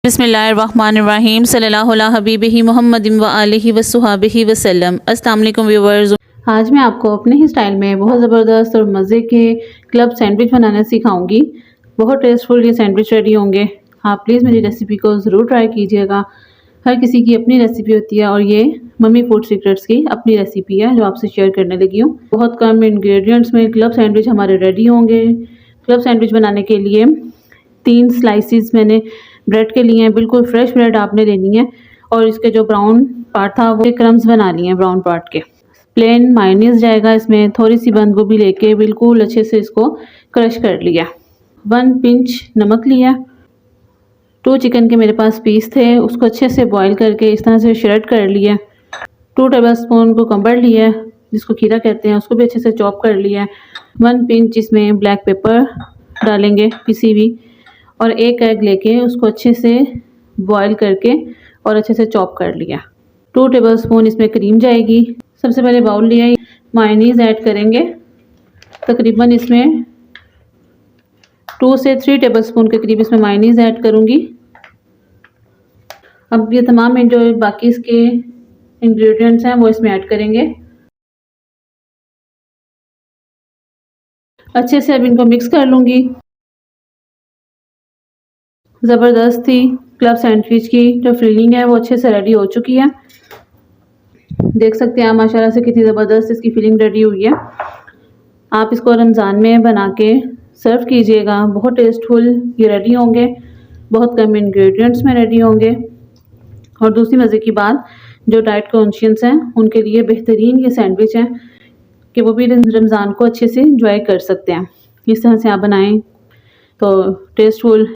बिस्मिल्लाहिर्रहमानिर्रहीम सल्लल्लाहु अला हबीबिही मुहम्मदिन व आलिहि व सुहाबिही वसल्लम। अस्सलाम वालेकुम व्यूअर्स, आज मैं आपको अपने ही स्टाइल में बहुत ज़बरदस्त और मज़े के क्लब सैंडविच बनाना सिखाऊंगी। बहुत टेस्टफुल ये सैंडविच रेडी होंगे। आप प्लीज़ मेरी रेसिपी को ज़रूर ट्राई कीजिएगा। हर किसी की अपनी रेसिपी होती है और ये मम्मी फूड सीक्रेट्स की अपनी रेसिपी है जो आपसे शेयर करने लगी हूँ। बहुत कम इंग्रेडिएंट्स में क्लब सैंडविच हमारे रेडी होंगे। क्लब सैंडविच बनाने के लिए 3 स्लाइसिस मैंने ब्रेड के लिए हैं। बिल्कुल फ्रेश ब्रेड आपने लेनी है और इसके जो ब्राउन पार्ट था वो क्रम्स बना लिए हैं ब्राउन पार्ट के। प्लेन मायोनीज जाएगा इसमें। थोड़ी सी बंद गोभी लेके बिल्कुल अच्छे से इसको क्रश कर लिया। 1 पिंच नमक लिया। 2 चिकन के मेरे पास पीस थे, उसको अच्छे से बॉईल करके इस तरह से श्रेड कर लिया। 2 टेबलस्पून कुकम्बर लिया जिसको खीरा कहते हैं, उसको भी अच्छे से चॉप कर लिया। 1 पिंच इसमें ब्लैक पेपर डालेंगे पिसी हुई और 1 एग लेके उसको अच्छे से बॉईल करके और अच्छे से चॉप कर लिया। 2 टेबलस्पून इसमें क्रीम जाएगी। सबसे पहले बाउल लिया, मायोनीज़ ऐड करेंगे। तकरीबन इसमें 2 से 3 टेबलस्पून के करीब इसमें मायोनीज़ ऐड करूँगी। अब ये तमाम जो बाकी इसके इंग्रेडिएंट्स हैं वो इसमें ऐड करेंगे। अच्छे से अब इनको मिक्स कर लूँगी। ज़बरदस्त थी क्लब सैंडविच की जो फिलिंग है वो अच्छे से रेडी हो चुकी है। देख सकते हैं आप माशाल्लाह से कितनी ज़बरदस्त इसकी फिलिंग रेडी हुई है। आप इसको रमज़ान में बना के सर्व कीजिएगा। बहुत टेस्टफुल ये रेडी होंगे। बहुत कम इंग्रेडिएंट्स में रेडी होंगे। और दूसरी मज़े की बात, जो डाइट कॉन्शियस हैं उनके लिए बेहतरीन ये सैंडविच है कि वो भी रमज़ान को अच्छे से इंजॉय कर सकते हैं। इस तरह से आप बनाएं तो टेस्टफुल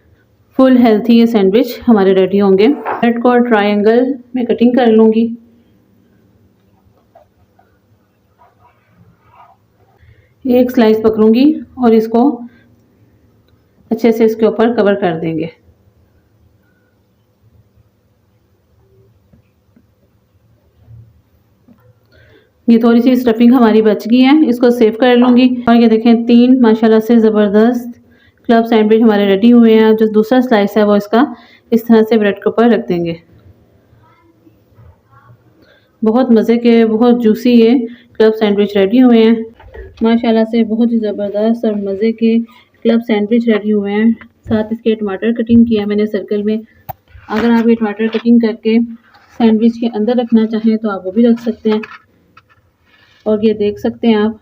फुल हेल्थी ये सैंडविच हमारे रेडी होंगे। ब्रेड को ट्रायंगल में कटिंग कर लूँगी। एक स्लाइस पकड़ूंगी और इसको अच्छे से इसके ऊपर कवर कर देंगे। ये थोड़ी सी स्टफिंग हमारी बच गई है, इसको सेव कर लूँगी। और ये देखें 3 माशाल्लाह से ज़बरदस्त क्लब सैंडविच हमारे रेडी हुए हैं। जो दूसरा स्लाइस है वो इसका इस तरह से ब्रेड के ऊपर रख देंगे। बहुत मज़े के बहुत जूसी ये क्लब सैंडविच रेडी हुए हैं। माशाल्लाह से बहुत ही ज़बरदस्त और मज़े के क्लब सैंडविच रेडी हुए हैं। साथ इसके टमाटर कटिंग किया मैंने सर्कल में। अगर आप ये टमाटर कटिंग करके सैंडविच के अंदर रखना चाहें तो आप वो भी रख सकते हैं। और ये देख सकते हैं आप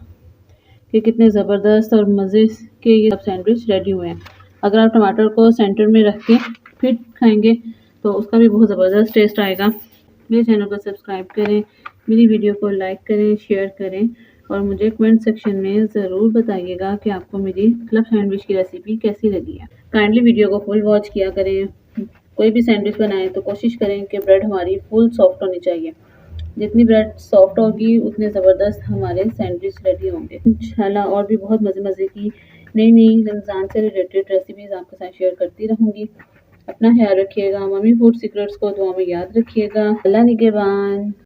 कि कितने ज़बरदस्त और मज़े के ये सैंडविच रेडी हुए हैं। अगर आप टमाटर को सेंटर में रख के फिर खाएंगे तो उसका भी बहुत ज़बरदस्त टेस्ट आएगा। मेरे चैनल को सब्सक्राइब करें, मेरी वीडियो को लाइक करें, शेयर करें और मुझे कमेंट सेक्शन में ज़रूर बताइएगा कि आपको मेरी क्लब सैंडविच की रेसिपी कैसी लगी है। काइंडली वीडियो को फुल वॉच किया करें। कोई भी सैंडविच बनाएं तो कोशिश करें कि ब्रेड हमारी फुल सॉफ्ट होनी चाहिए। जितनी ब्रेड सॉफ्ट होगी उतने ज़बरदस्त हमारे सैंडविच रेडी होंगे। इंशाल्लाह और भी बहुत मज़े की नई रमज़ान से रिलेटेड रेसिपीज़ आपके साथ शेयर करती रहूँगी। अपना ख्याल रखिएगा। मम्मी फूड सीक्रेट्स को दुआ में याद रखिएगा। अल्लाह निगहबान।